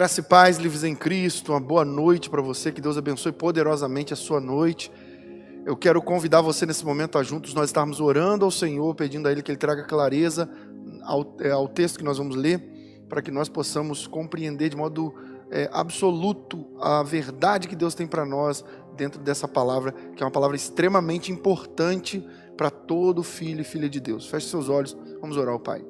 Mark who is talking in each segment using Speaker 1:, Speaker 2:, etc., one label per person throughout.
Speaker 1: Graça e paz, livres em Cristo, uma boa noite para você, que Deus abençoe poderosamente a sua noite. Eu quero convidar você nesse momento a juntos nós estarmos orando ao Senhor, pedindo a Ele que Ele traga clareza ao texto que nós vamos ler, para que nós possamos compreender de modo absoluto a verdade que Deus tem para nós dentro dessa palavra, que é uma palavra extremamente importante para todo filho e filha de Deus. Feche seus olhos, vamos orar ao Pai.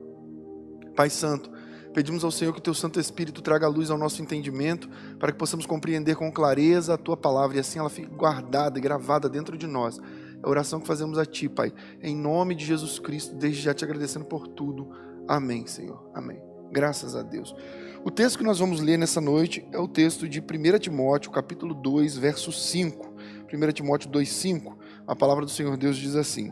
Speaker 1: Pai Santo, pedimos ao Senhor que o Teu Santo Espírito traga luz ao nosso entendimento, para que possamos compreender com clareza a Tua palavra e assim ela fique guardada e gravada dentro de nós. É a oração que fazemos a Ti, Pai, em nome de Jesus Cristo, desde já Te agradecendo por tudo. Amém, Senhor. Amém. Graças a Deus. O texto que nós vamos ler nessa noite é o texto de 1 Timóteo, capítulo 2, verso 5. 1 Timóteo 2, 5. A palavra do Senhor Deus diz assim: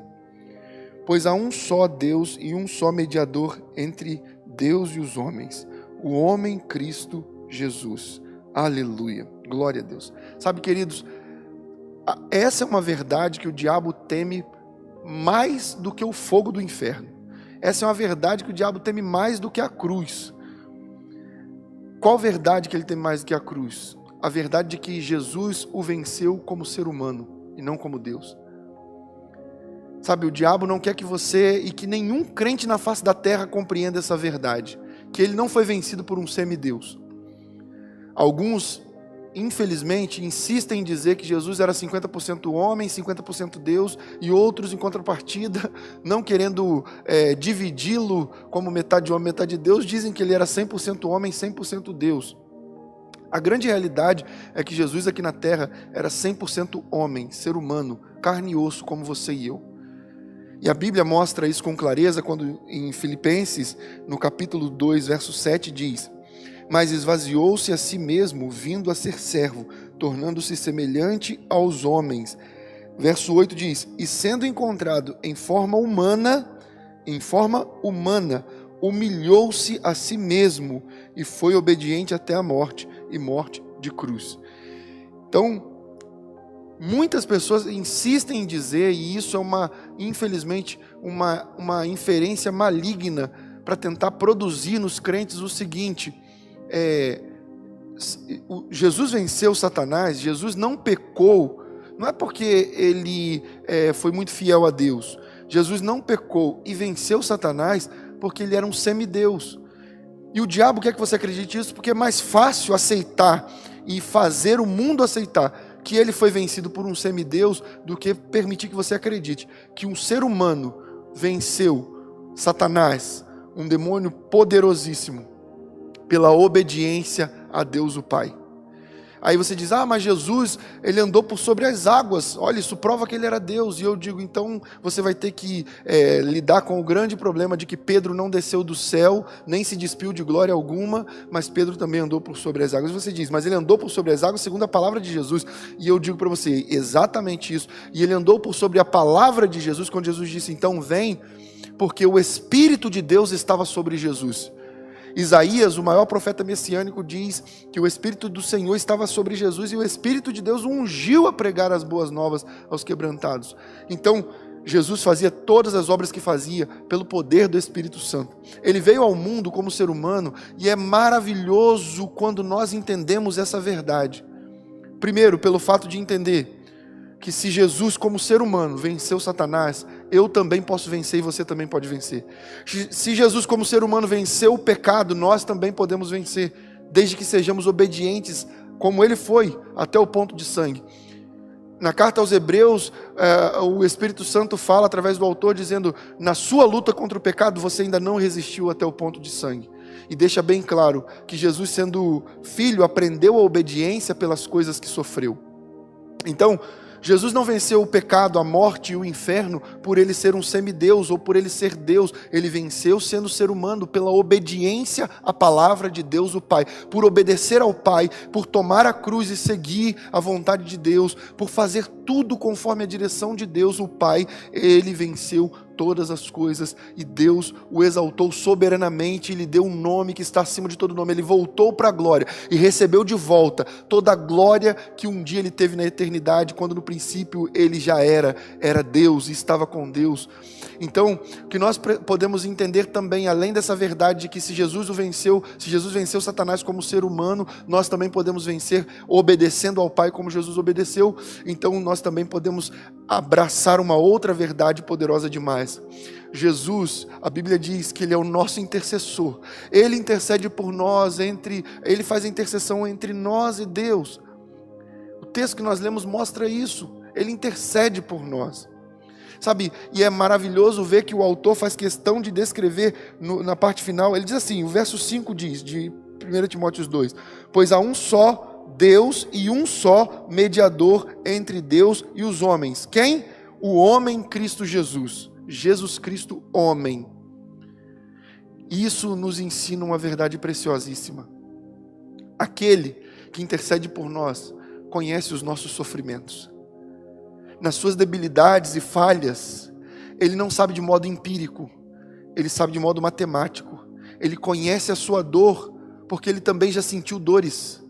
Speaker 1: pois há um só Deus e um só mediador entre Deus e os homens, o homem Cristo Jesus. Aleluia, glória a Deus. Sabe, queridos, essa é uma verdade que o diabo teme mais do que o fogo do inferno. Essa é uma verdade que o diabo teme mais do que a cruz. Qual verdade que ele teme mais do que a cruz? A verdade de que Jesus o venceu como ser humano e não como Deus. Sabe, o diabo não quer que você e que nenhum crente na face da terra compreenda essa verdade, que ele não foi vencido por um semideus. Alguns, infelizmente, insistem em dizer que Jesus era 50% homem, 50% Deus, e outros, em contrapartida, não querendo dividi-lo como metade homem, metade Deus, dizem que ele era 100% homem, 100% Deus. A grande realidade é que Jesus aqui na terra era 100% homem, ser humano, carne e osso, como você e eu. E a Bíblia mostra isso com clareza quando em Filipenses, no capítulo 2, verso 7, diz: mas esvaziou-se a si mesmo, vindo a ser servo, tornando-se semelhante aos homens. Verso 8 diz: e sendo encontrado em forma humana, humilhou-se a si mesmo e foi obediente até a morte, e morte de cruz. Então, muitas pessoas insistem em dizer, e isso é infelizmente, uma inferência maligna para tentar produzir nos crentes o seguinte: Jesus venceu Satanás, Jesus não pecou, não é porque ele foi muito fiel a Deus. Jesus não pecou e venceu Satanás porque ele era um semideus. E o diabo quer que você acredite nisso porque é mais fácil aceitar e fazer o mundo aceitar que ele foi vencido por um semideus do que permitir que você acredite que um ser humano venceu Satanás, um demônio poderosíssimo, pela obediência a Deus o Pai. Aí você diz: mas Jesus, ele andou por sobre as águas, olha, isso prova que ele era Deus. E eu digo, então você vai ter que lidar com o grande problema de que Pedro não desceu do céu, nem se despiu de glória alguma, mas Pedro também andou por sobre as águas. Você diz: mas ele andou por sobre as águas segundo a palavra de Jesus. E eu digo para você, exatamente isso. E ele andou por sobre a palavra de Jesus, quando Jesus disse: então vem, porque o Espírito de Deus estava sobre Jesus. Isaías, o maior profeta messiânico, diz que o Espírito do Senhor estava sobre Jesus e o Espírito de Deus o ungiu a pregar as boas novas aos quebrantados. Então, Jesus fazia todas as obras que fazia pelo poder do Espírito Santo. Ele veio ao mundo como ser humano e é maravilhoso quando nós entendemos essa verdade. Primeiro, pelo fato de entender que se Jesus como ser humano venceu Satanás, eu também posso vencer e você também pode vencer. Se Jesus como ser humano venceu o pecado, nós também podemos vencer, desde que sejamos obedientes como ele foi, até o ponto de sangue. Na carta aos Hebreus, o Espírito Santo fala através do autor dizendo: na sua luta contra o pecado você ainda não resistiu até o ponto de sangue. E deixa bem claro que Jesus, sendo filho, aprendeu a obediência pelas coisas que sofreu. Então, Jesus não venceu o pecado, a morte e o inferno por ele ser um semideus ou por ele ser Deus. Ele venceu sendo ser humano pela obediência à palavra de Deus o Pai. Por obedecer ao Pai, por tomar a cruz e seguir a vontade de Deus, por fazer tudo conforme a direção de Deus o Pai, ele venceu todas as coisas e Deus o exaltou soberanamente e lhe deu um nome que está acima de todo nome. Ele voltou para a glória e recebeu de volta toda a glória que um dia ele teve na eternidade, quando no princípio ele já era Deus e estava com Deus. Então, o que nós podemos entender também, além dessa verdade de que se Jesus venceu Satanás como ser humano, nós também podemos vencer obedecendo ao Pai como Jesus obedeceu. Então nós também podemos abraçar uma outra verdade poderosa demais. Jesus, a Bíblia diz que Ele é o nosso intercessor. Ele intercede por nós, Ele faz a intercessão entre nós e Deus. O texto que nós lemos mostra isso. Ele intercede por nós. Sabe, e é maravilhoso ver que o autor faz questão de descrever na parte final. Ele diz assim, o verso 5 diz, de 1 Timóteo 2, pois há um só Deus e um só mediador entre Deus e os homens. Quem? O homem Cristo Jesus. Jesus Cristo, homem. Isso nos ensina uma verdade preciosíssima. Aquele que intercede por nós conhece os nossos sofrimentos. Nas suas debilidades e falhas, Ele não sabe de modo empírico, Ele sabe de modo matemático. Ele conhece a sua dor, porque Ele também já sentiu dores.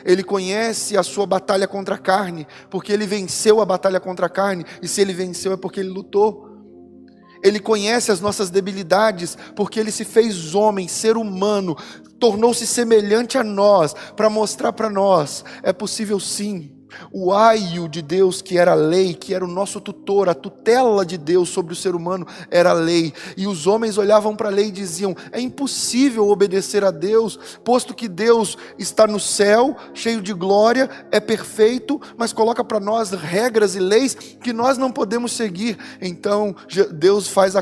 Speaker 1: Ele conhece a sua batalha contra a carne, porque Ele venceu a batalha contra a carne, e se Ele venceu é porque Ele lutou. Ele conhece as nossas debilidades, porque Ele se fez homem, ser humano, tornou-se semelhante a nós, para mostrar para nós, é possível sim. O aio de Deus, que era a lei, que era o nosso tutor, a tutela de Deus sobre o ser humano era a lei, e os homens olhavam para a lei e diziam, é impossível obedecer a Deus, posto que Deus está no céu, cheio de glória, é perfeito, mas coloca para nós regras e leis que nós não podemos seguir. Então Deus faz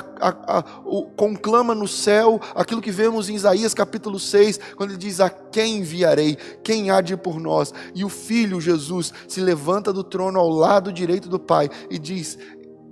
Speaker 1: conclama no céu, aquilo que vemos em Isaías capítulo 6, quando Ele diz, a quem enviarei? Quem há de ir por nós? E o Filho Jesus se levanta do trono ao lado direito do Pai e diz,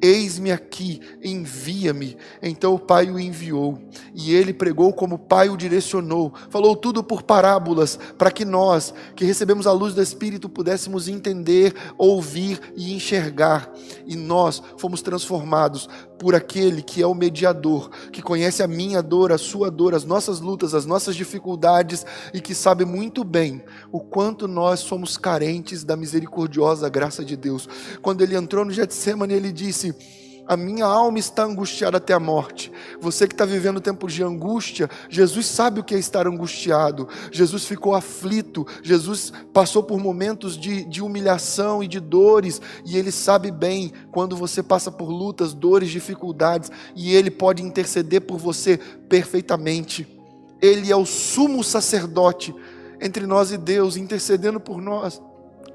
Speaker 1: eis-me aqui, envia-me. Então o Pai o enviou, e Ele pregou como o Pai o direcionou, falou tudo por parábolas, para que nós, que recebemos a luz do Espírito, pudéssemos entender, ouvir e enxergar, e nós fomos transformados por aquele que é o mediador, que conhece a minha dor, a sua dor, as nossas lutas, as nossas dificuldades, e que sabe muito bem o quanto nós somos carentes da misericordiosa graça de Deus. Quando Ele entrou no Getsemane, Ele disse, a minha alma está angustiada até a morte. Você que está vivendo tempos de angústia, Jesus sabe o que é estar angustiado. Jesus ficou aflito, Jesus passou por momentos de humilhação e de dores, e Ele sabe bem quando você passa por lutas, dores, dificuldades, e Ele pode interceder por você perfeitamente. Ele é o sumo sacerdote entre nós e Deus, intercedendo por nós,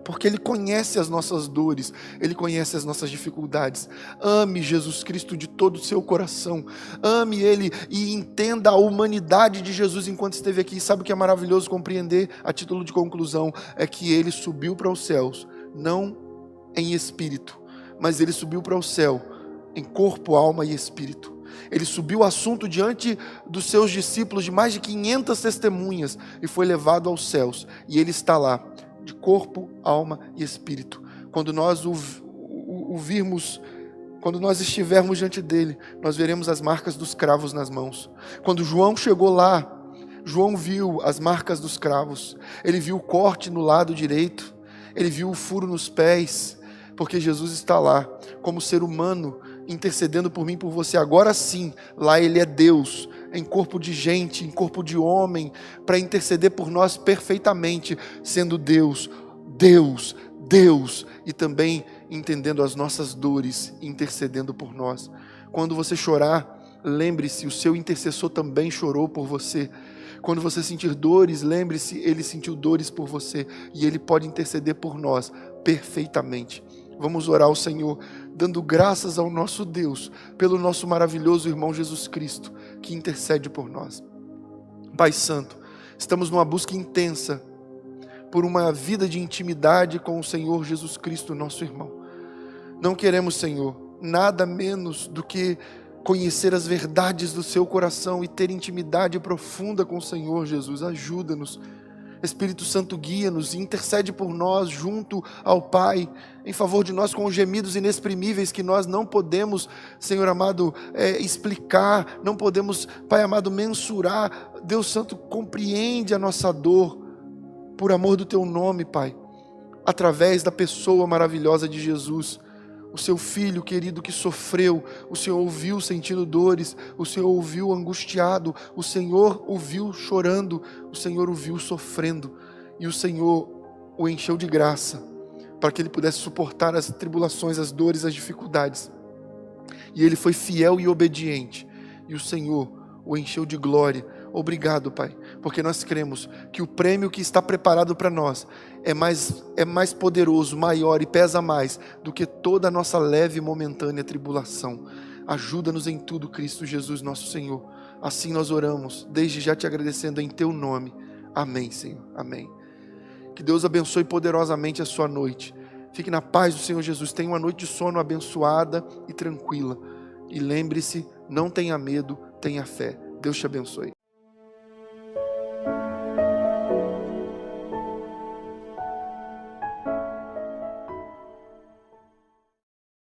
Speaker 1: porque Ele conhece as nossas dores, Ele conhece as nossas dificuldades. Ame Jesus Cristo de todo o seu coração, ame Ele e entenda a humanidade de Jesus enquanto esteve aqui. Sabe o que é maravilhoso compreender, a título de conclusão, é que Ele subiu para os céus, não em espírito, mas Ele subiu para o céu em corpo, alma e espírito. Ele subiu o assunto diante dos seus discípulos, de mais de 500 testemunhas, e foi levado aos céus, e Ele está lá, de corpo, alma e espírito. Quando nós o virmos, quando nós estivermos diante dele, nós veremos as marcas dos cravos nas mãos. Quando João chegou lá, João viu as marcas dos cravos, ele viu o corte no lado direito, ele viu o furo nos pés, porque Jesus está lá, como ser humano, intercedendo por mim e por você. Agora sim, lá Ele é Deus, em corpo de gente, em corpo de homem, para interceder por nós perfeitamente, sendo Deus, e também entendendo as nossas dores, intercedendo por nós. Quando você chorar, lembre-se, o seu intercessor também chorou por você. Quando você sentir dores, lembre-se, Ele sentiu dores por você, e Ele pode interceder por nós perfeitamente. Vamos orar ao Senhor, dando graças ao nosso Deus, pelo nosso maravilhoso irmão Jesus Cristo, que intercede por nós. Pai Santo, estamos numa busca intensa por uma vida de intimidade com o Senhor Jesus Cristo, nosso irmão. Não queremos, Senhor, nada menos do que conhecer as verdades do seu coração e ter intimidade profunda com o Senhor Jesus. Ajuda-nos. Espírito Santo, guia-nos e intercede por nós junto ao Pai, em favor de nós com os gemidos inexprimíveis que nós não podemos, Senhor amado, explicar, não podemos, Pai amado, mensurar. Deus Santo, compreende a nossa dor, por amor do Teu nome, Pai, através da pessoa maravilhosa de Jesus, o seu filho querido que sofreu, o Senhor ouviu sentindo dores, o Senhor ouviu angustiado, o Senhor ouviu chorando, o Senhor ouviu sofrendo, e o Senhor o encheu de graça, para que ele pudesse suportar as tribulações, as dores, as dificuldades. E ele foi fiel e obediente, e o Senhor o encheu de glória. Obrigado, Pai, porque nós cremos que o prêmio que está preparado para nós é mais poderoso, maior e pesa mais do que toda a nossa leve e momentânea tribulação. Ajuda-nos em tudo, Cristo Jesus, nosso Senhor. Assim nós oramos, desde já te agradecendo em teu nome. Amém, Senhor. Amém. Que Deus abençoe poderosamente a sua noite. Fique na paz do Senhor Jesus. Tenha uma noite de sono abençoada e tranquila. E lembre-se, não tenha medo, tenha fé. Deus te abençoe.